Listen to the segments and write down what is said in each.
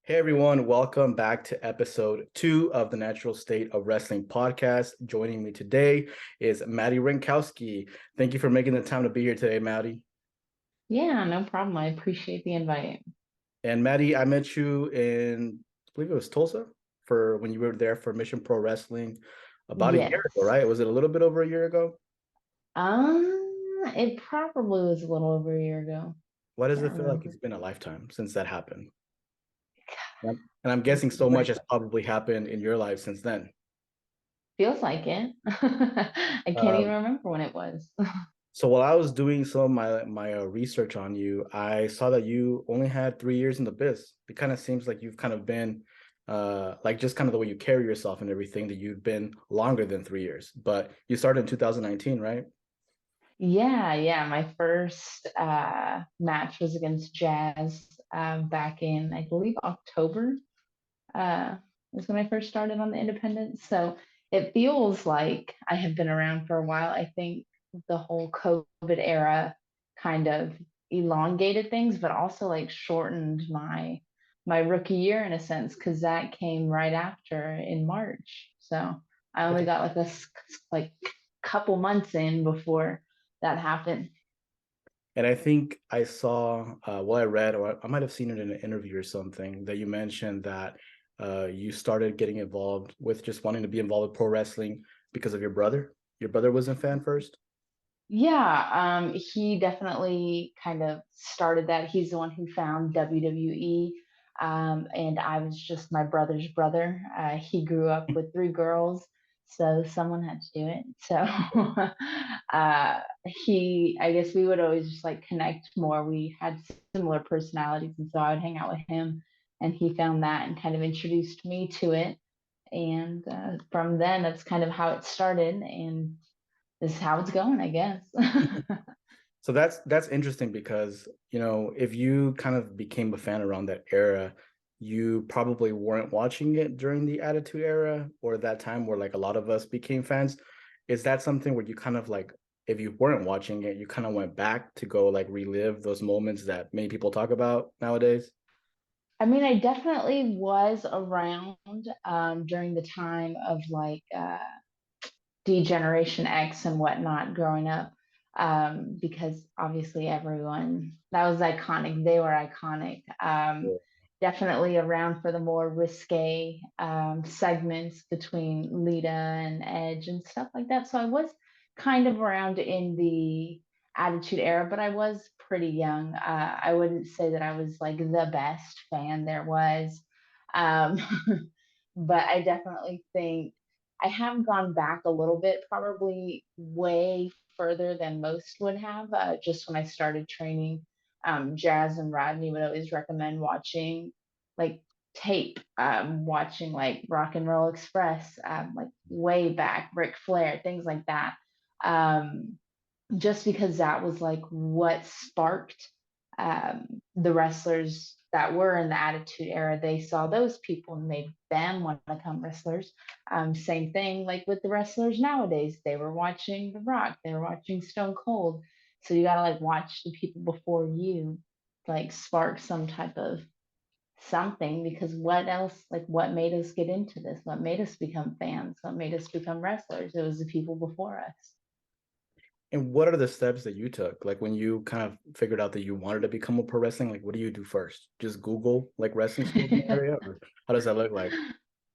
Hey everyone, welcome back to episode 2 of the Natural State of Wrestling podcast. Joining me today is Madi Wrenkowski. Thank you for making the time to be here today, Maddie. Yeah, no problem. I appreciate the invite. And Maddie, I met you in, I believe it was Tulsa, for when you were there for Mission Pro Wrestling about a year ago, Yes. right? Was it a little bit over a year ago? It probably was a little over a year ago. Why does Can't it feel like remember. it's been a lifetime since that happened? And I'm guessing so much has Re- probably happened in your life since then. Feels like it. I can't even Um, remember when it was. So while I was doing some of my research on you, I saw that you only had 3 years in the biz. It kind of seems like you've kind of been like just kind of the way you carry yourself and everything that you've been longer than 3 years. But you started in 2019, right? Yeah. My first match was against Jazz back in, I believe, October. Uh, is when I first started on the independent. So it feels like I have been around for a while. I think the whole COVID era kind of elongated things, but also like shortened my rookie year in a sense, because that came right after in March. So I only got like like couple months in before that happened. And I think I saw, well, I read, or I might have seen it in an interview or something, that you mentioned that you started getting involved with just wanting to be involved with pro wrestling because of your brother. Your brother was a fan first. Yeah, he definitely kind of started that. He's the one who found WWE, and I was just my brother's brother. He grew up with three girls, so someone had to do it. So I guess we would always just like connect more. We had similar personalities, and so I would hang out with him, and he found that and kind of introduced me to it. And from then, that's kind of how it started. And this is how it's going, I guess. So that's interesting because, if you kind of became a fan around that era, you probably weren't watching it during the Attitude Era or that time where like a lot of us became fans. Is that something where you kind of like, if you weren't watching it, you kind of went back to go like relive those moments that many people talk about nowadays? I mean, I definitely was around during the time of like D-Generation X and whatnot growing up, because obviously everyone that was iconic. They were iconic. Definitely around for the more risque segments between Lita and Edge and stuff like that. So I was kind of around in the Attitude Era, but I was pretty young. I wouldn't say that I was like the best fan there was. Um, but I definitely think I have gone back a little bit, probably way further than most would have. Just when I started training, Jazz and Rodney would always recommend watching like tape, watching like Rock and Roll Express, like way back, Ric Flair, things like that. Um, just because that was like what sparked the wrestlers that were in the Attitude Era. They saw those people and made them want to become wrestlers. Same thing like with the wrestlers nowadays. They were watching The Rock, they were watching Stone Cold. So you gotta like watch the people before you like spark some type of something, because what else, like what made us get into this, what made us become fans, what made us become wrestlers? It was the people before us. And what are the steps that you took? Like when you kind of figured out that you wanted to become a pro wrestling, like what do you do first? Just Google like wrestling schools in the area, or how does that look like?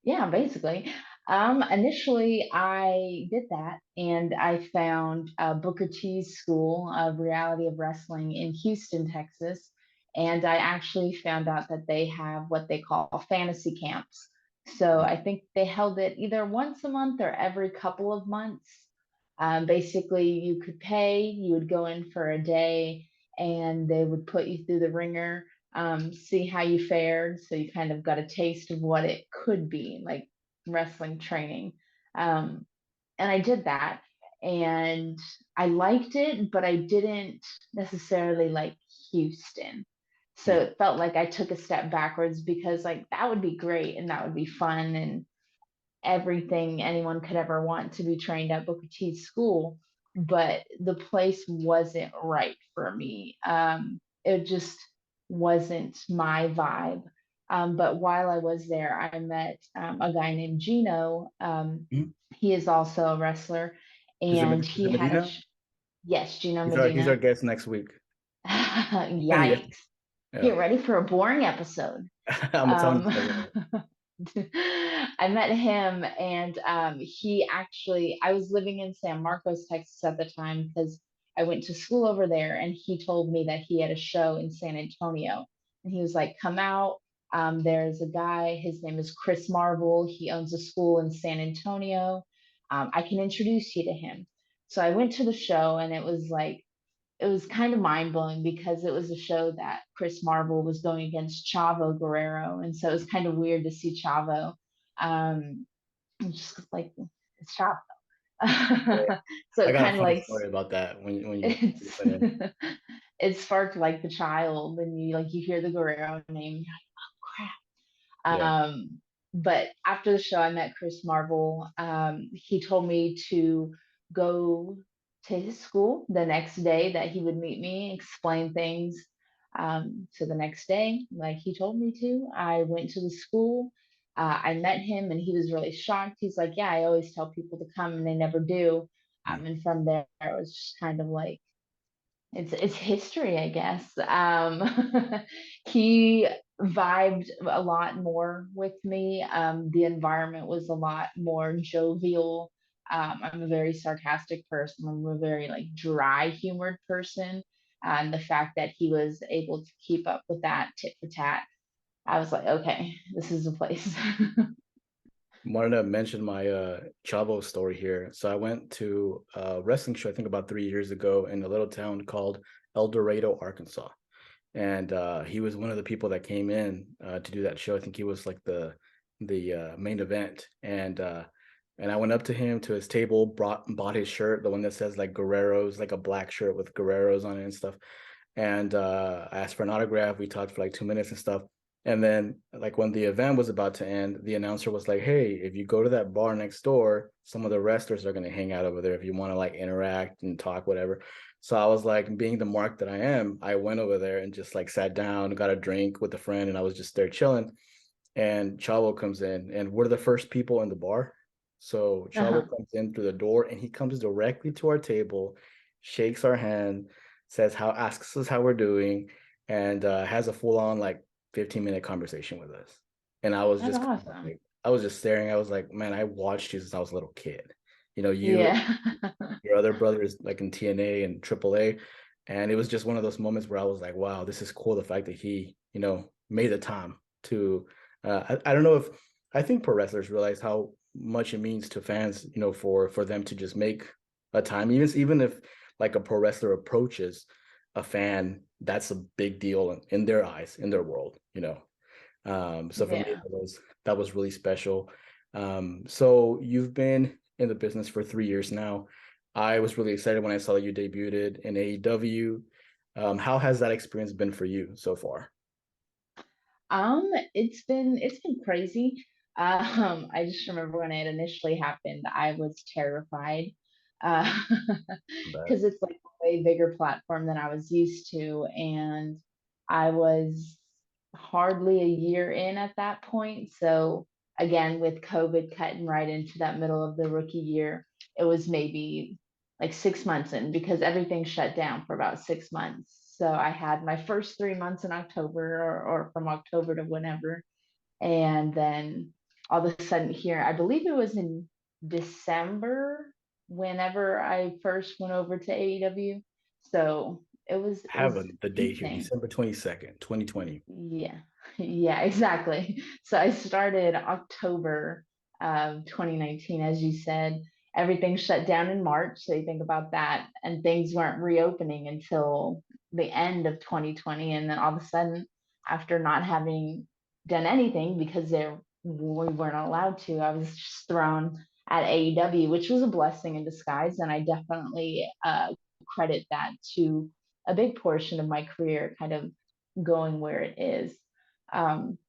Yeah, basically. Initially, I did that and I found Booker T's School of Reality of Wrestling in Houston, Texas. And I actually found out that they have what they call fantasy camps. So I think they held it either once a month or every couple of months. Basically, you could pay, you would go in for a day, and they would put you through the ringer, see how you fared. So you kind of got a taste of what it could be like wrestling training. Um, and I did that and I liked it, but I didn't necessarily like Houston. So Hmm. it felt like I took a step backwards, because like that would be great and that would be fun and everything anyone could ever want to be trained at Booker T's school. But the place wasn't right for me. It just wasn't my vibe. But while I was there, I met a guy named Gino. Mhm. He is also a wrestler, and Is he it had a Medina? yes, Gino He's our Medina. guest next week. Yeah, Yikes! yeah. Get ready for a boring episode. I'm telling Um, you guys already. I met him, and he actually, I was living in San Marcos, Texas at the time because I went to school over there, and he told me that he had a show in San Antonio. And he was like, come out. There's a guy, his name is Chris Marvel. He owns a school in San Antonio. I can introduce you to him. So I went to the show, and it was kind of mind blowing because it was a show that Chris Marvel was going against Chavo Guerrero, and so it was kind of weird to see Chavo. Just like it's Chavo, Yeah. so I it got a kind of funny like story about that when you it's went in. it sparked like the child, and you hear the Guerrero name, and you're like, oh crap. Yeah. But after the show, I met Chris Marvel. He told me to go to his school the next day, that he would meet me, explain things. So the next day, like he told me to, I went to the school. I met him, and he was really shocked. He's like, yeah, I always tell people to come and they never do. Mm. And from there, it was just kind of like, it's history, I guess. He vibed a lot more with me. The environment was a lot more jovial. I'm a very sarcastic person. I'm a very like dry humored person. And the fact that he was able to keep up with that tit for tat, I was like, okay, this is the place. Wanted to mention my Chavo story here. So I went to a wrestling show, I think about 3 years ago, in a little town called El Dorado, Arkansas. And he was one of the people that came in to do that show. I think he was like the main event. And I went up to him to his table, bought his shirt, the one that says like Guerreros, like a black shirt with Guerreros on it and stuff. And I asked for an autograph. We talked for like 2 minutes and stuff. And then, like when the event was about to end, the announcer was like, "Hey, if you go to that bar next door, some of the wrestlers are going to hang out over there if you want to like interact and talk, whatever." So I was like, being the mark that I am, I went over there and just like sat down, got a drink with a friend, and I was just there chilling. And Chavo comes in, and we're the first people in the bar. So Chavo Uh-huh. comes in through the door, and he comes directly to our table, shakes our hand, asks us how we're doing, and has a full on like 15-minute conversation with us. And I was That's just kind of awesome. like, I was just staring. I was like, man, I watched you since I was a little kid. You know, you and Yeah. your other brothers like in TNA and AAA. And it was just one of those moments where I was like, wow, this is cool. The fact that he, made the time to, I don't know if, I think pro wrestlers realize how much it means to fans, for them to just make a time, even if like a pro wrestler approaches a fan, that's a big deal in their eyes, in their world. So for me, Yeah. that was really special. So you've been in the business for 3 years now. I was really excited when I saw that you debuted in AEW. How has that experience been for you so far? It's been crazy. I just remember when it initially happened, I was terrified, uh, But because it's like a way bigger platform than I was used to, and I was hardly a year in at that point. So again, with COVID cutting right into that middle of the rookie year, it was maybe like 6 months in because everything shut down for about 6 months. So I had my first 3 months in October, or from October to whenever. And then all of a sudden here, I believe it was in December, whenever I first went over to AEW. So it was having the date here, insane. December 22nd, 2020. Yeah, yeah, exactly. So I started October of 2019, as you said. Everything shut down in March, so you think about that, and things weren't reopening until the end of 2020. And then all of a sudden, after not having done anything because we weren't allowed to, I was just thrown at AEW, which was a blessing in disguise. And I definitely credit that to a big portion of my career, kind of going where it is. Um,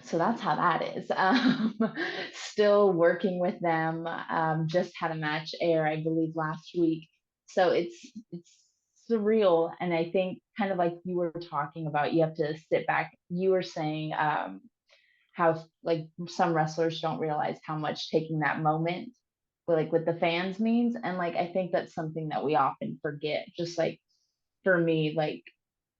so that's how that is. Still working with them. Just had a match air, I believe, last week. So it's surreal, and I think kind of like you were talking about, you have to sit back. You were saying how like some wrestlers don't realize how much taking that moment like with the fans means. And like I think that's something that we often forget. Just like for me, like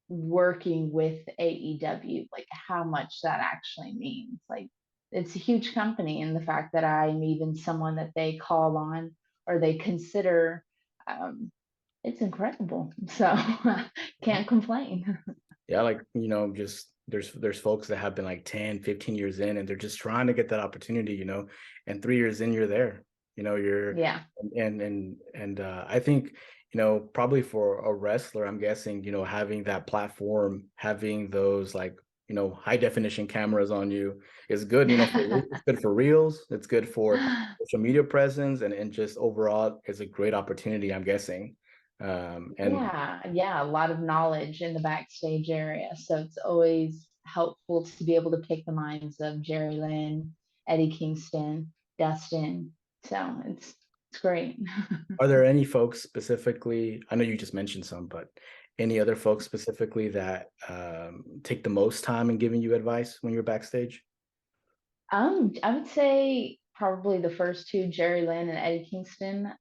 working with AEW, like how much that actually means. Like it's a huge company, and the fact that I'm even someone that they call on or they consider, um, it's incredible. So can't complain. Yeah, like, just there's folks that have been like 10, 15 years in, and they're just trying to get that opportunity, and 3 years in, you're there. You're Yeah. and I think, probably for a wrestler, I'm guessing, having that platform, having those like, high definition cameras on you is good, it's good for reels, it's good for social media presence, and just overall it's a great opportunity, I'm guessing. And Yeah, yeah, a lot of knowledge in the backstage area. So it's always helpful to be able to pick the minds of Jerry Lynn, Eddie Kingston, Dustin. So it's great. Are there any folks specifically? I know you just mentioned some, but any other folks specifically that take the most time in giving you advice when you're backstage? I would say probably the first two, Jerry Lynn and Eddie Kingston.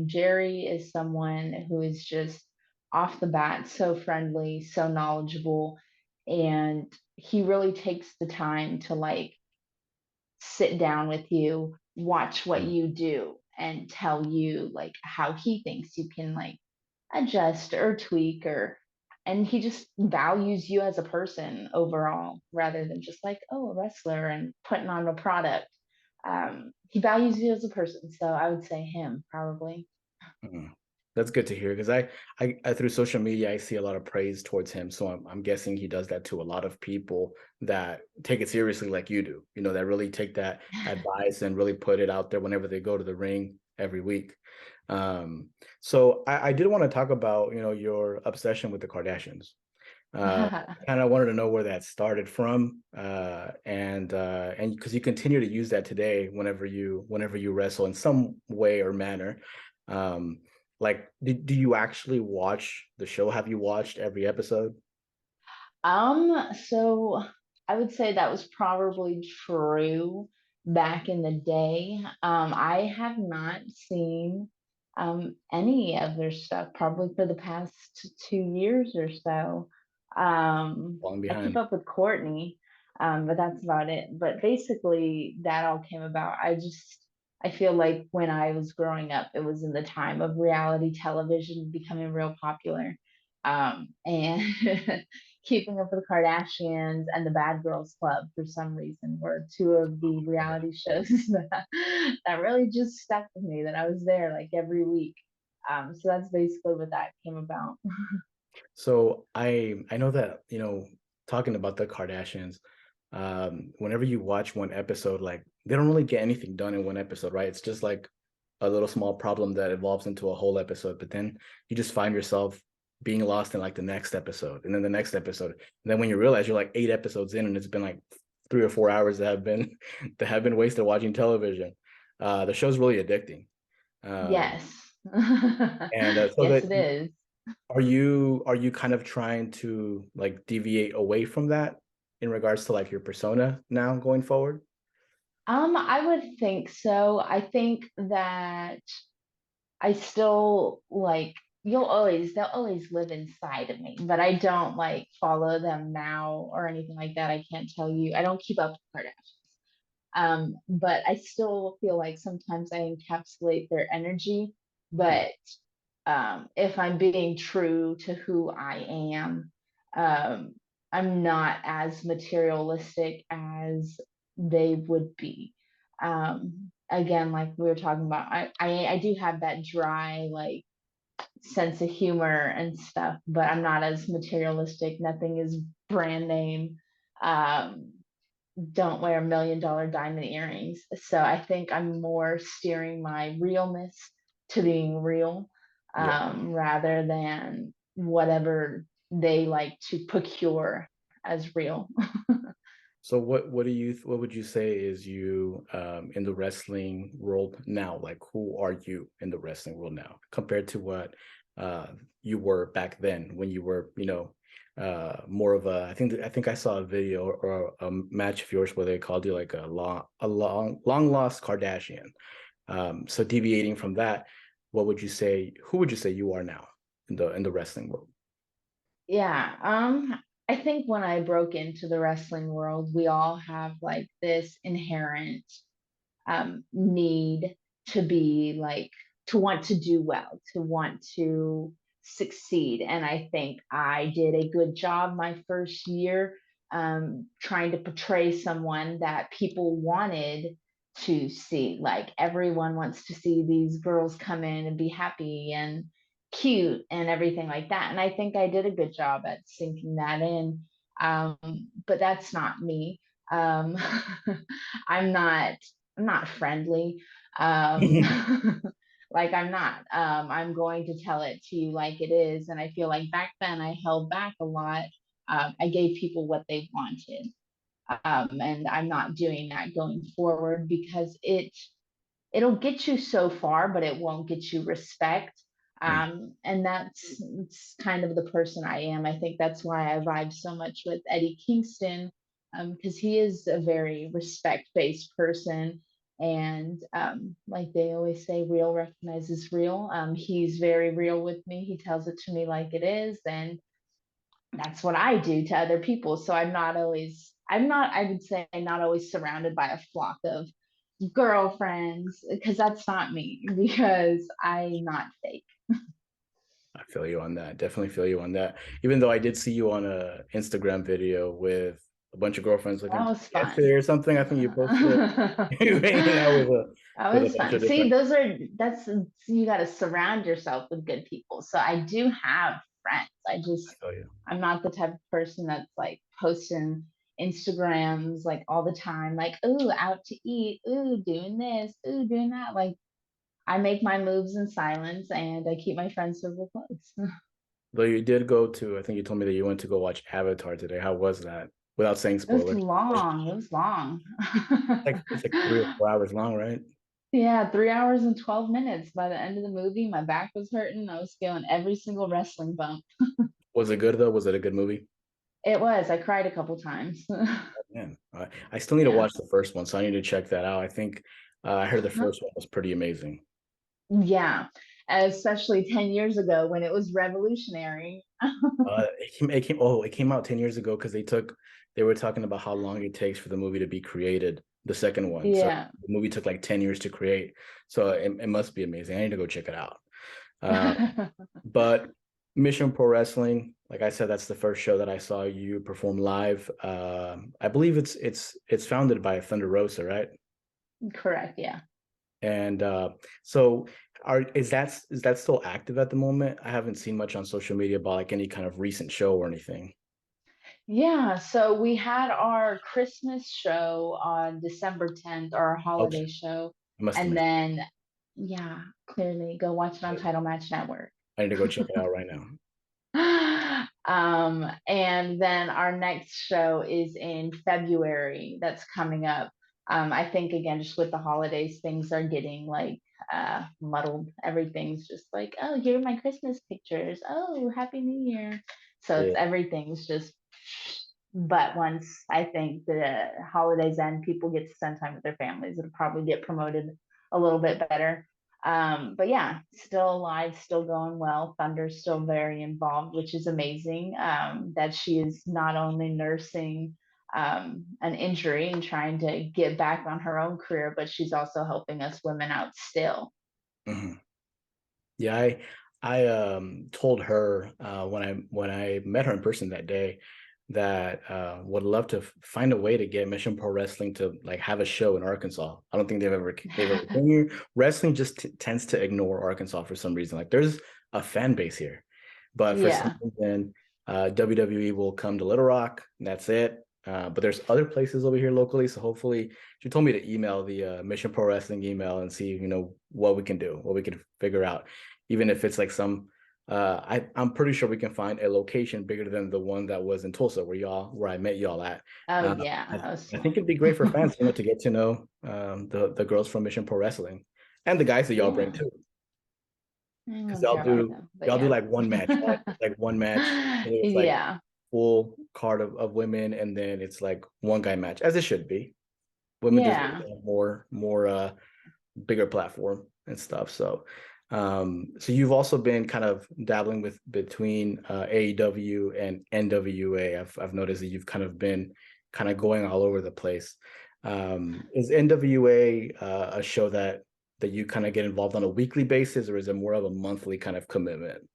Jerry is someone who is just off the bat so friendly, so knowledgeable, and he really takes the time to like sit down with you, watch what Mm, you do, and tell you like how he thinks you can like adjust or tweak or and he just values you as a person overall rather than just like oh a wrestler and putting on a product. He values you as a person, so I would say him probably. mm. That's good to hear because I through social media I see a lot of praise towards him. So I'm guessing he does that to a lot of people that take it seriously like you do. That really take that advice and really put it out there whenever they go to the ring every week. So I did want to talk about your obsession with the Kardashians. Kind of wanted to know where that started from, and because you continue to use that today whenever you wrestle in some way or manner. Um, like, do you actually watch the show? Have you watched every episode? So I would say that was probably true back in the day. I have not seen any of their stuff probably for the past 2 years or so. Falling I keep behind. up with Courtney, but that's about it. But basically, that all came about. I feel like when I was growing up, it was in the time of reality television becoming real popular. And Keeping Up with the Kardashians and the Bad Girls Club for some reason were two of the reality shows that really just stuck with me that I was there like every week. So that's basically what that came about. So I know that, talking about the Kardashians, whenever you watch one episode, like they don't really get anything done in one episode, right? It's just like a little small problem that evolves into a whole episode, but then you just find yourself being lost in like the next episode and then the next episode. And then when you realize you're like 8 episodes in and it's been like 3 or 4 hours that have been that have been wasted watching television. The show's really addicting. Um, Yes. and so Yes, that it is. are you kind of trying to like deviate away from that in regards to like your persona now going forward? I would think so. I think that I still like they'll always live inside of me, but I don't like follow them now or anything like that. I can't tell you. I don't keep up with Kardashians. But I still feel like sometimes I encapsulate their energy. Mm, But if I'm being true to who I am, um, I'm not as materialistic as they would be. Again, like we were talking about, I do have that dry, like sense of humor and stuff, but I'm not as materialistic. Nothing is brand name. Um, don't wear $1 million diamond earrings. So I think I'm more steering my realness to being real, yeah. rather than whatever they like to procure as real. So what would you say is you in the wrestling world now? Like, who are you in the wrestling world now compared to what you were back then when you were, more of a, I think I saw a video or a match of yours where they called you like long lost Kardashian. So deviating from that, who would you say you are now in the wrestling world? Yeah. I think when I broke into the wrestling world, we all have like this inherent need to be like, to want to do well, to want to succeed. And I think I did a good job my first year, trying to portray someone that people wanted to see. Like everyone wants to see these girls come in and be happy and cute and everything like that. And I think I did a good job at sinking that in. Um, but that's not me. Um, I'm not I'm not friendly. Um, like I'm not. I'm going to tell it to you like it is. And I feel like back then I held back a lot. I gave people what they wanted. And I'm not doing that going forward because it'll get you so far, but it won't get you respect. And it's kind of the person I am. I think that's why I vibe so much with Eddie Kingston, because he is a very respect-based person. And like they always say, real recognizes real. He's very real with me. He tells it to me like it is, and that's what I do to other people. So I would say, not always surrounded by a flock of girlfriends, because that's not me, because I'm not fake. I feel you on that. Definitely feel you on that. Even though I did see you on a Instagram video with a bunch of girlfriends looking That to was yesterday fun. or something. I think you posted That you hanging out with a was bunch fun. of See, different. that's you got to surround yourself with good people. So I do have friends. I feel you. I'm not the type of person that's like posting Instagrams like all the time, like, ooh, out to eat, ooh, doing this, ooh, doing that. Like, I make my moves in silence and I keep my friend circle close. Though you did go to, I think you told me that you went to go watch Avatar today. How was that? Without saying It was spoilers. long. It was long. It's like 3 or 4 hours long, right? Yeah, 3 hours and 12 minutes. By the end of the movie, my back was hurting. I was feeling every single wrestling bump. Was it good though? Was it a good movie? It was. I cried a couple times. Man, I still need to Yeah. watch the first one, so I need to check that out. I think I heard the first one was pretty amazing. Yeah. Especially 10 years ago when it was revolutionary. It came out 10 years ago because they were talking about how long it takes for the movie to be created, the second one. So Yeah. the movie took like 10 years to create. So it must be amazing. I need to go check it out. Uh, but Mission Pro Wrestling, like I said, that's the first show that I saw you perform live. I believe it's founded by Thunder Rosa, right? Correct. Yeah. And so is that still active at the moment? I haven't seen much on social media about like any kind of recent show or anything. Yeah. So we had our Christmas show on December 10th, our Okay, holiday show. I must have And missed then, yeah, clearly go watch it on it. Title Match Network. I need to go check it out right now. And then our next show is in February. That's coming up. I think again, just with the holidays, things are getting like muddled. Everything's just like, oh, here are my Christmas pictures. Oh, Happy New Year. So it's Yeah. everything's just. But once I think the holidays end, people get to spend time with their families. It'll probably get promoted a little bit better. But yeah, still alive, still going well. Thunder's still very involved, which is amazing. That she is not only nursing an injury and trying to get back on her own career, but she's also helping us women out still. Mhm. Yeah, I told her when I met her in person that day that would love to find a way to get Mission Pro Wrestling to like have a show in Arkansas. I don't think they've ever been here. Wrestling just tends to ignore Arkansas for some reason. Like there's a fan base here, but for some Yeah. reason WWE will come to Little Rock. And that's it. But there's other places over here locally. So hopefully, she told me to email the Mission Pro Wrestling email and see, what we can do, what we can figure out, even if it's like some. I'm pretty sure we can find a location bigger than the one that was in Tulsa, where I met y'all at. Oh Uh, yeah, I, that was I think it'd fun. be great for fans, to get to know the girls from Mission Pro Wrestling and the guys that y'all bring Yeah. too. I because don't care about them, but y'all do yeah. like one match, right? It's like one match, and it's like Yeah. full card of women, and then it's like one guy match, as it should be. Women deserve Yeah. to have more bigger platform and stuff. So so you've also been kind of dabbling with between AEW and NWA. I've noticed that you've kind of been kind of going all over the place. Is NWA a show that you kind of get involved on a weekly basis, or is it more of a monthly kind of commitment?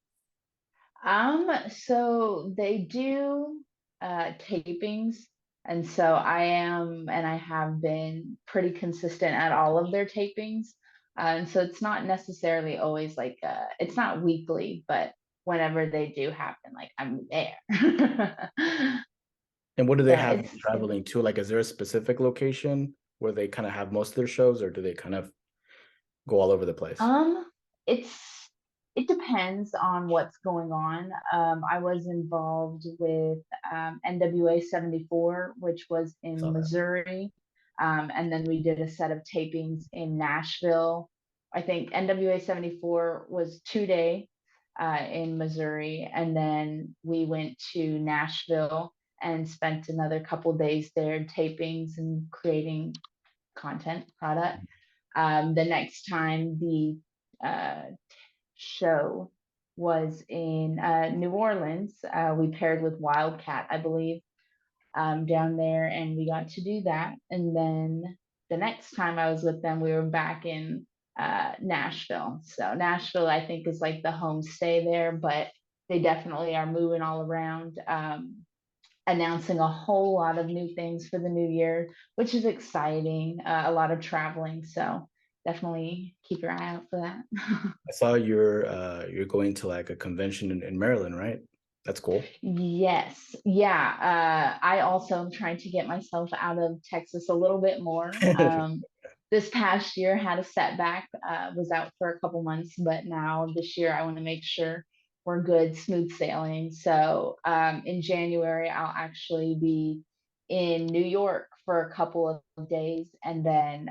So they do tapings, and so I am and I have been pretty consistent at all of their tapings. And so it's not necessarily always like it's not weekly, but whenever they do happen, like I'm there. And what do they So have you it's traveling to? Like, is there a specific location where they kind of have most of their shows, or do they kind of go all over the place? Um, it's it depends on what's going on. I was involved with NWA 74, which was in Saw that. Missouri. And then we did a set of tapings in Nashville. I think NWA 74 was 2 day in Missouri. And then we went to Nashville and spent another couple days there tapings and creating content product. The next time the uh, show was in New Orleans. We paired with Wildcat, I believe, down there, and we got to do that. And then the next time I was with them, we were back in Nashville. So Nashville, I think, is like the homestay there, but they definitely are moving all around. Announcing a whole lot of new things for the new year, which is exciting. A lot of traveling, so definitely keep your eye out for that. I saw you're going to like a convention in Maryland, right? That's cool. Yes, yeah. I also am trying to get myself out of Texas a little bit more. This past year had a setback. Was out for a couple months, but now this year I want to make sure we're good, smooth sailing. So in January I'll actually be in New York for a couple of days, and then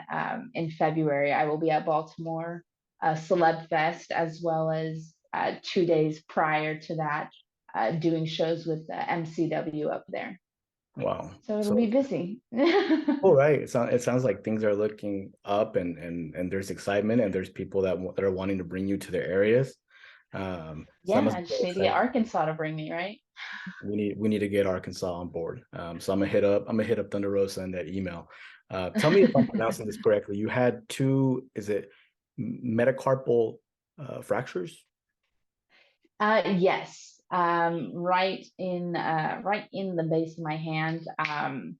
in February I will be at Baltimore Celeb Fest, as well as 2 days prior to that doing shows with MCW up there. Wow. So it'll be So busy. all right. It sounds like things are looking up, and there's excitement, and there's people that are wanting to bring you to their areas. So that Yeah, must I be just very need to get exciting. Arkansas to bring me, right? We need to get Arkansas on board. So I'm gonna hit up Thunder Rosa in that email. Tell me if I'm pronouncing this correctly. You had two, is it metacarpal fractures? Yes, right in the base of my hand. And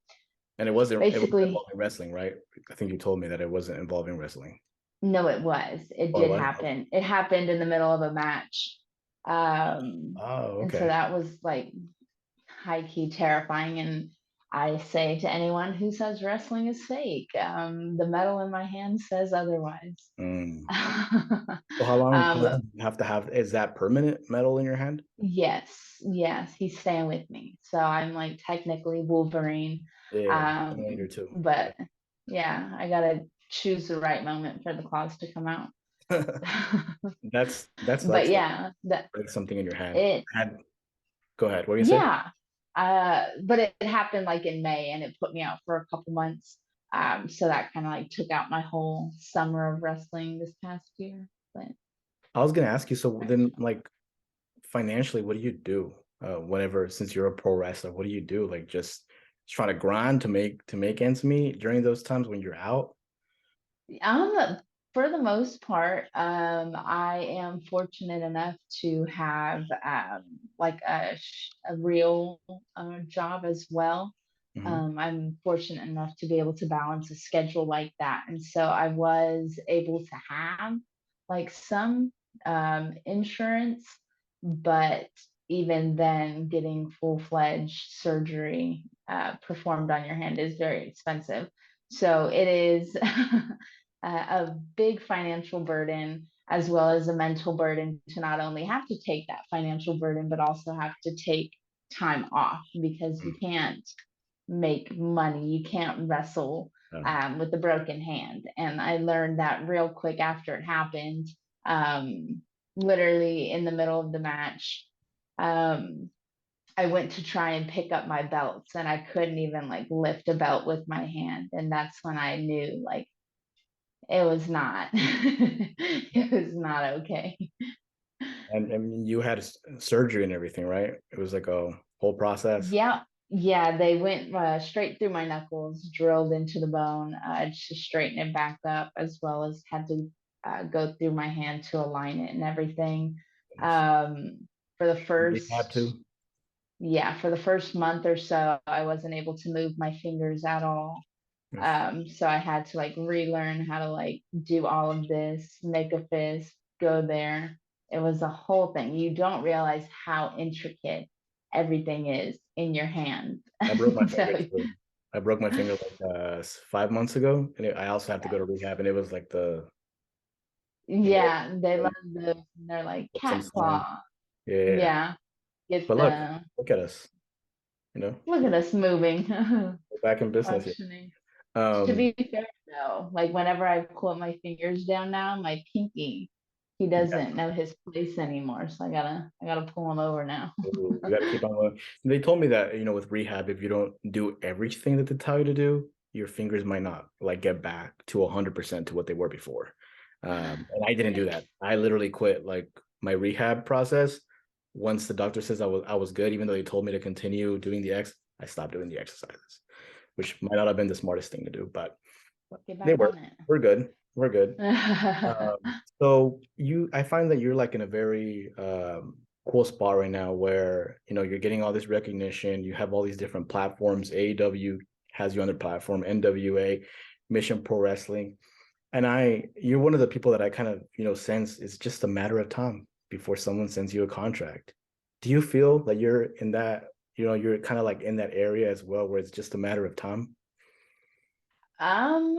it wasn't Basically, involving wrestling, right? I think you told me that it wasn't involving wrestling. no, it was. It Oh, it did was? happen. It happened in the middle of a match. Oh, And so okay. that was like high key terrifying. And I say to anyone who says wrestling is fake, the metal in my hand says otherwise. Mm. So how um, long do you have to have, is that permanent metal in your hand? yes, yes, he's staying with me. So I'm like technically Wolverine. Yeah, Terminator 2. But yeah, I gotta choose the right moment for the claws to come out. That's like But yeah, like something in your hand. it Go ahead. What do you say? yeah. But it happened like in May, and it put me out for a couple months. So that kind of like took out my whole summer of wrestling this past year. But I was gonna ask you, so then like financially, what do you do? Whenever since you're a pro wrestler, what do you do? Like just trying to grind to make ends meet during those times when you're out? for the most part, I am fortunate enough to have like a real job as well. Hmm. I'm fortunate enough to be able to balance a schedule like that. And so I was able to have like some insurance, but even then, getting full-fledged surgery performed on your hand is very expensive. So it is a big financial burden, as well as a mental burden, to not only have to take that financial burden, but also have to take time off, because you can't make money. You can't wrestle with a broken hand. And I learned that real quick after it happened. Um, literally in the middle of the match. Um, I went to try and pick up my belts and I couldn't even like lift a belt with my hand. And that's when I knew like it was not, it was not okay. And you had surgery and everything, right? It was like a whole process. Yeah. Yeah. They went straight through my knuckles, drilled into the bone to straighten it back up, as well as had to go through my hand to align it and everything. Yes. Um, for the Rehab first too. yeah, for the first month or so, I wasn't able to move my fingers at all. Yes. So I had to like relearn how to like do all of this, make a fist, go there. It was a whole thing. You don't realize how intricate everything is in your hand. I broke my finger So, too. I broke my finger like 5 months ago, and I also have to go to yes. rehab, and it was like you know, Yeah, they love um, those. And they're like some cat sign. claw. Yeah, Yeah, get but the look at us. You know, look at us moving, we're back in business here. functioning. To Um, be fair though, like whenever I put my fingers down now, my pinky, he yeah, doesn't know his place anymore. So I gotta pull him over now. you got to keep on going. They told me that, with rehab, if you don't do everything that they tell you to do, your fingers might not like get back to 100% to what they were before. And I didn't do that. I literally quit like my rehab process once the doctor says I was good, even though he told me to continue doing I stopped doing the exercises, which might not have been the smartest thing to do, but Get they back work. on it. We're good. We're good. So I find that you're like in a very cool spot right now where you're getting all this recognition. You have all these different platforms. AEW has you on their platform, NWA, Mission Pro Wrestling, and you're one of the people that I kind of sense it's just a matter of time before someone sends you a contract. Do you feel that you're in that you're kind of like in that area as well where it's just a matter of time? um,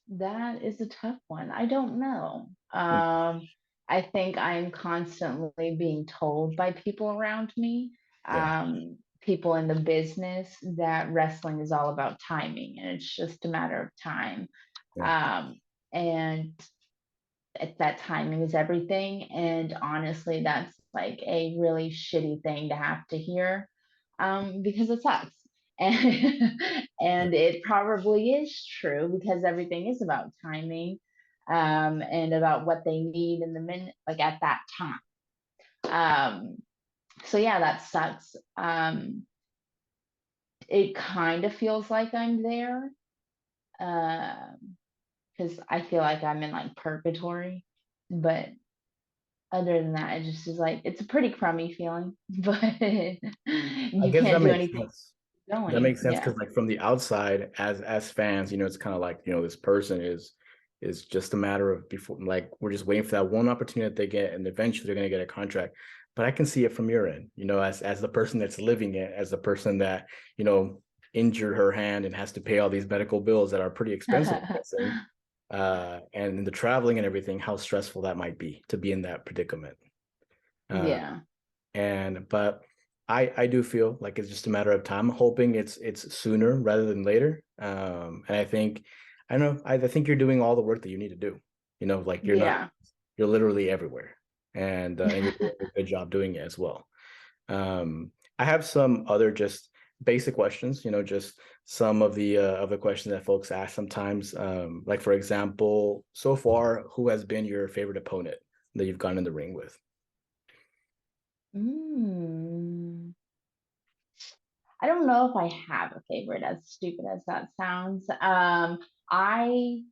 that is a tough one. I don't know. Mm. I think I'm constantly being told by people around me, Yeah, people in the business, that wrestling is all about timing and it's just a matter of time. yeah, Um, and that timing is everything. And honestly, that's like a really shitty thing to have to hear, because it sucks. And, yeah. and it probably is true because everything is about timing, and about what they need in the minute, like at that time. Um, so yeah, that sucks. It kind of feels like I'm there, because I feel like I'm in like purgatory, but other than that, it just is like it's a pretty crummy feeling, but I you guess that can't do makes anything sense. That going. makes sense Yeah. because like from the outside, as fans, it's kind of like this person is just a matter of before like we're just waiting for that one opportunity that they get, and eventually they're gonna get a contract. But I can see it from your end, as the person that's living it, as the person that you know injured her hand and has to pay all these medical bills that are pretty expensive, I'm guessing. And the traveling and everything, how stressful that might be to be in that predicament. Uh, Yeah. and but I do feel like it's just a matter of time. I'm hoping it's sooner rather than later. And I don't know, I think you're doing all the work that you need to do. Like Yeah. you're literally everywhere, and you're doing a good job doing it as well. I have some other just basic questions, just some of the questions that folks ask sometimes. Like for example, so far, who has been your favorite opponent that you've gone in the ring with? Mm. I don't know if I have a favorite, as stupid as that sounds. I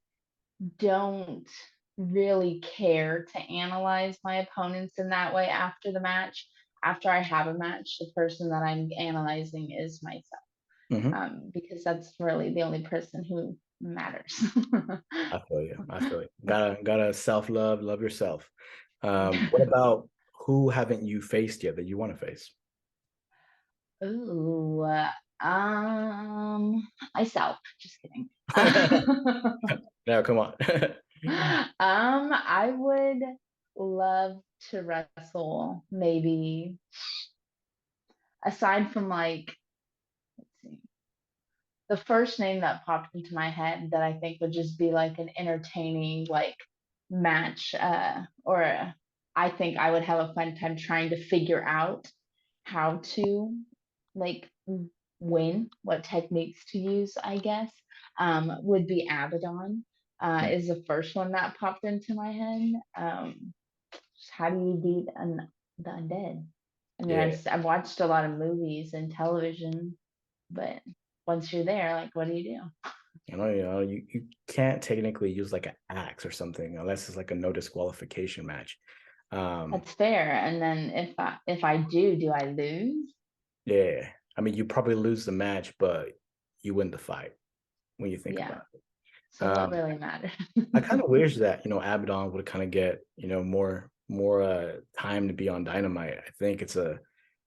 don't really care to analyze my opponents in that way after the match. After I have a match, the person that I'm analyzing is myself, Hmm. because that's really the only person who matters. I feel you. I feel you. Gotta self-love, love yourself. What about who haven't you faced yet that you want to face? Ooh, myself. Just kidding. No, come on. I would love to wrestle, maybe aside from like, let's see, the first name that popped into my head that I think would just be like an entertaining, like match, or I think I would have a fun time trying to figure out how to like win, what techniques to use, I guess, would be Abaddon. Mm. Is the first one that popped into my head. How do you beat the undead? I mean, Yeah, I've watched a lot of movies and television, but once you're there, like, what do you do? you can't technically use like an axe or something unless it's like a no disqualification match. Um, That's fair. And then if I do I lose? yeah, I mean, you probably lose the match, but you win the fight when you think Yeah. about it. So what really matters? I kind of wish that Abaddon would kind of get more time to be on Dynamite. I think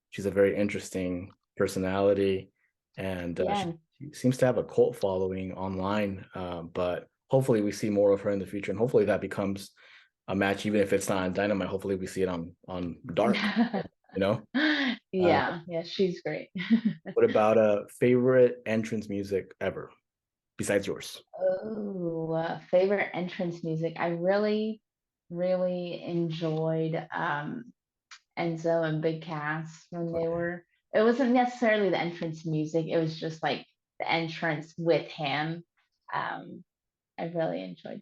she's a very interesting personality, and Yeah. she seems to have a cult following online. But hopefully, we see more of her in the future, and hopefully that becomes a match, even if it's not on Dynamite. Hopefully, we see it on Dark. You know. Uh, Yeah, yeah, she's great. what about a favorite entrance music ever besides yours? Oh, favorite entrance music. I really, really enjoyed Enzo and Big Cass when they Okay. were. It wasn't necessarily the entrance music. It was just like the entrance with him. Um, I really enjoyed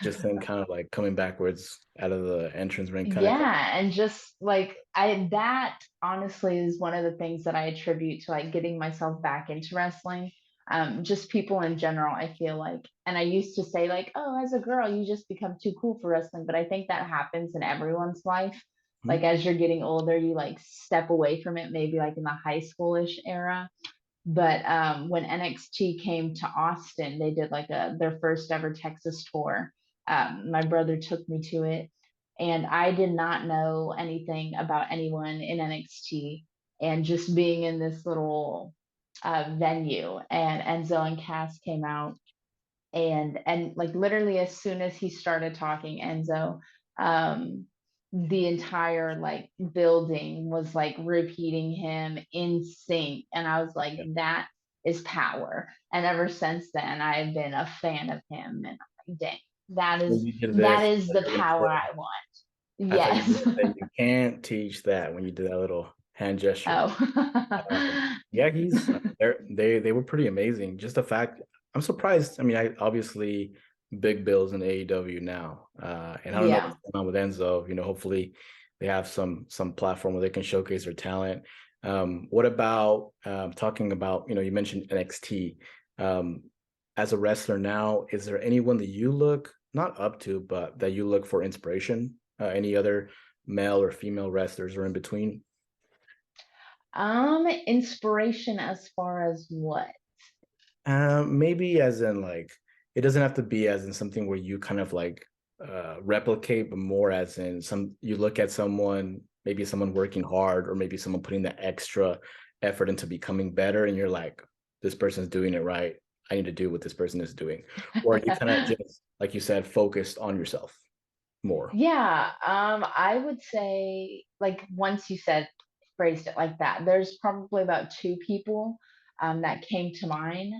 Just that. him kind of like coming backwards out of the entrance ring, kind of. Yeah, and just like I that honestly is one of the things that I attribute to like getting myself back into wrestling. Just people in general, I feel like, and I used to say like, oh, as a girl, you just become too cool for wrestling, but I think that happens in everyone's life. Like as you're getting older, you like step away from it, maybe like in the high schoolish era. But when NXT came to Austin, they did like their first ever Texas tour. My brother took me to it, and I did not know anything about anyone in NXT. And just being in this little venue, and Enzo and Cass came out, and like literally as soon as he started talking Enzo, um the entire like building was like repeating him in sync, and I was like, Yeah. that is power. And ever since then I've been a fan of him, and I'm like, dang, that When is you did that this, is I thought the you were gonna power say, I want. I thought you were Yes. gonna say you can't teach that when you did that little hand gesture. Oh. Yeah, they were pretty amazing. Just the fact, I'm surprised. I mean, I obviously big bills in AEW now, and I don't know Yeah. what's going on with Enzo. Hopefully they have some platform where they can showcase their talent. What about talking about you mentioned NXT. Um, as a wrestler now, is there anyone that you look not up to, but that you look for inspiration? Any other male or female wrestlers or in between? Inspiration as far as what? Maybe as in like it doesn't have to be as in something where you kind of like replicate, but more as in you look at someone, maybe someone working hard, or maybe someone putting the extra effort into becoming better, and you're like, this person's doing it right. I need to do what this person is doing. Or you kind of just, like you said, focused on yourself more. Yeah, I would say like once you said phrased it like that, there's probably about two people that came to mind.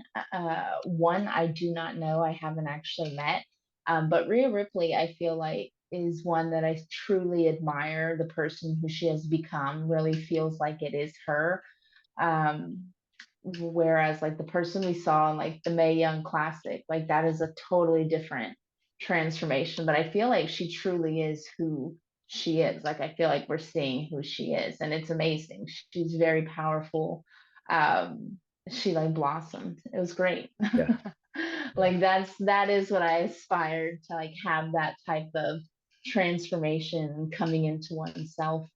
One I do not know, I haven't actually met, but Rhea Ripley, I feel like is one that I truly admire. The person who she has become really feels like it is her. Um, Whereas like the person we saw in like the Mae Young Classic, like that is a totally different transformation. But I feel like she truly is who she is. Like I feel like we're seeing who she is, and it's amazing. She's very powerful. She like blossomed. It was great. Yeah, yeah, Like that is what I aspired to, like have that type of transformation coming into oneself.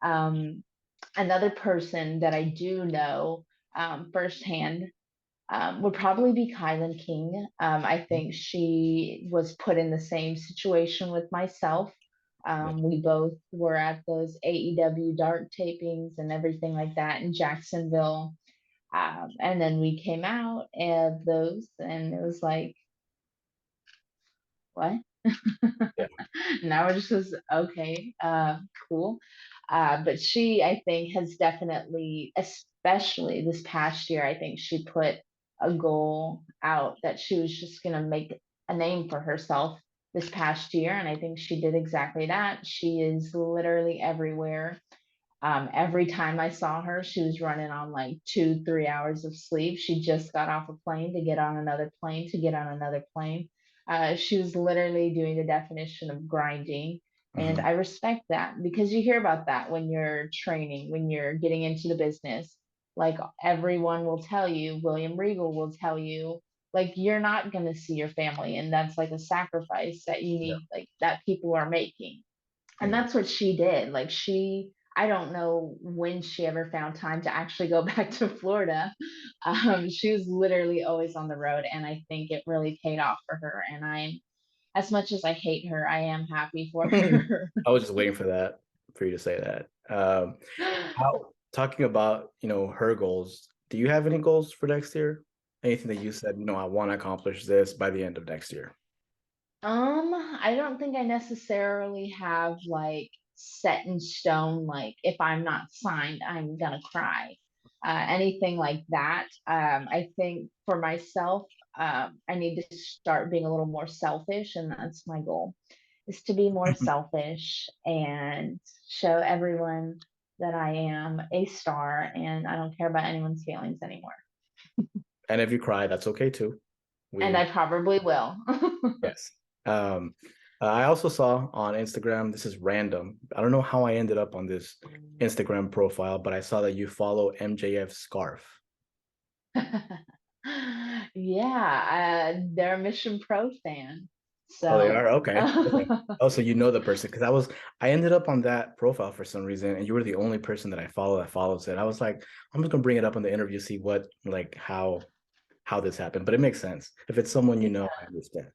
Um, Another person that I do know firsthand would probably be Kylan King. I think she was put in the same situation with myself. yeah. We both were at those AEW dark tapings and everything like that in Jacksonville. And then we came out of those, and it was like, what? Yeah. Now we're just okay, cool. But she, I think, has definitely, especially this past year, I think she put a goal out that she was just going to make a name for herself. this past year, and I think she did exactly that. She is literally everywhere. Every time I saw her, she was running on like 2, 3 hours of sleep. She just got off a plane to get on another plane to get on another plane. She was literally doing the definition of grinding. And Mhm. I respect that because you hear about that when you're training, when you're getting into the business. Like everyone will tell you, William Regal will tell you, like you're not going to see your family. And that's like a sacrifice that you Yeah. need, like that people are making. And Yeah. that's what she did. Like I don't know when she ever found time to actually go back to Florida. She was literally always on the road, and I think it really paid off for her. And as much as I hate her, I am happy for her. I was just waiting for that, for you to say that. How talking about, her goals, do you have any goals for next year? Anything that you said, I want to accomplish this by the end of next year? I don't think I necessarily have like set in stone, like if I'm not signed, I'm gonna cry. Anything like that. I think for myself, I need to start being a little more selfish, and that's my goal, is to be more selfish and show everyone that I am a star and I don't care about anyone's feelings anymore. And if you cry, that's okay too. And We I probably will. Yes. Um, I also saw on Instagram, this is random. I don't know how I ended up on this Instagram profile, but I saw that you follow MJF Scarf. Yeah, they're a Mission Pro fan. Oh, they So, are? Okay. Okay. Oh, so you know the person, because I ended up on that profile for some reason, and you were the only person that I follow that follows it. I was like, I'm just gonna bring it up in the interview, see what, like, how this happened. But it makes sense. If it's someone you yeah. know, I understand.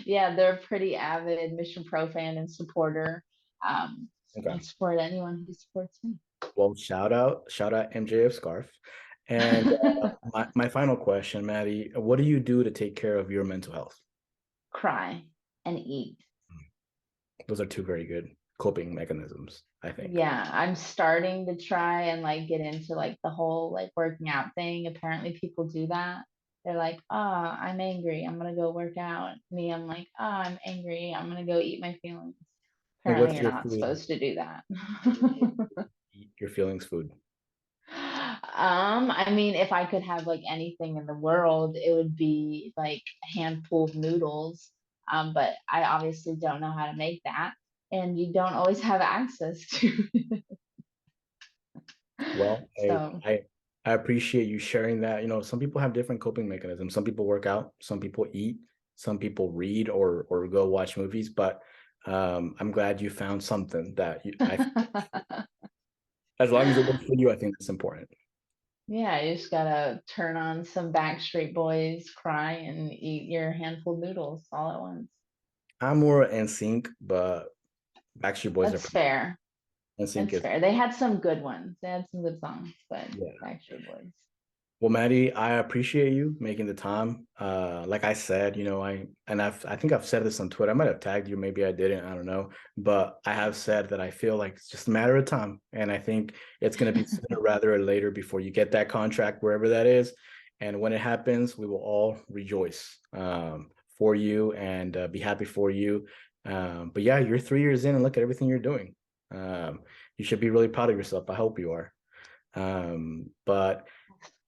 Yeah, they're a pretty avid Mission Pro fan and supporter. I Okay. support anyone who supports me. Well, shout out MJF Scarf. And my final question, Maddie, what do you do to take care of your mental health? Cry and eat. Those are two very good coping mechanisms, I think. Yeah, I'm starting to try and like get into like the whole like working out thing. Apparently people do that. They're like, "Ah, I'm angry. I'm gonna go work out." Me, I'm like, "Ah, I'm angry. I'm gonna go eat my feelings." And Apparently what's you're your not food? supposed to do that. Eat your feelings food. I mean, if I could have like anything in the world, it would be like hand pulled noodles. But I obviously don't know how to make that, and you don't always have access to. Well, So I appreciate you sharing that. Some people have different coping mechanisms. Some people work out, some people eat, some people read or go watch movies. But I'm glad you found something that as long as it works for you, I think that's important. yeah, you just gotta turn on some Backstreet Boys, cry, and eat your handful of noodles all at once. I'm more NSYNC, but Backstreet Boys are That's pretty. fair. NSYNC That's is fair. They had some good ones. They had some good songs, but yeah. Backstreet Boys. Well, Maddie, I appreciate you making the time. Like I said, I think I've said this on Twitter. I might have tagged you, maybe I didn't, I don't know. But I have said that I feel like it's just a matter of time. And I think it's gonna be sooner rather or later before you get that contract, wherever that is. And when it happens, we will all rejoice for you and be happy for you. But yeah, you're 3 years in and look at everything you're doing. You should be really proud of yourself. I hope you are. But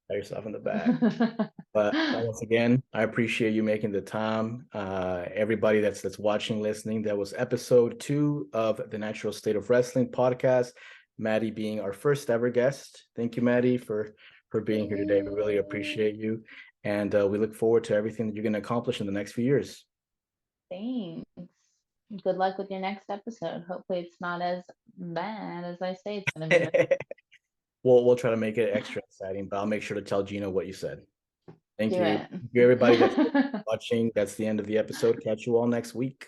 pat yourself in the back. But once again, I appreciate you making the time. Everybody that's watching, listening, that was episode 2 of the Natural State of Wrestling podcast. Maddie being our first ever guest. Thank you, Maddie, for being here today. We really appreciate you, and we look forward to everything that you're going to accomplish in the next few years. Thanks. Good luck with your next episode. Hopefully, it's not as bad as I say it's gonna be. We'll try to make it extra exciting, but I'll make sure to tell Gina what you said. Thank Do you. it. Thank you, everybody that's watching. That's the end of the episode. Catch you all next week.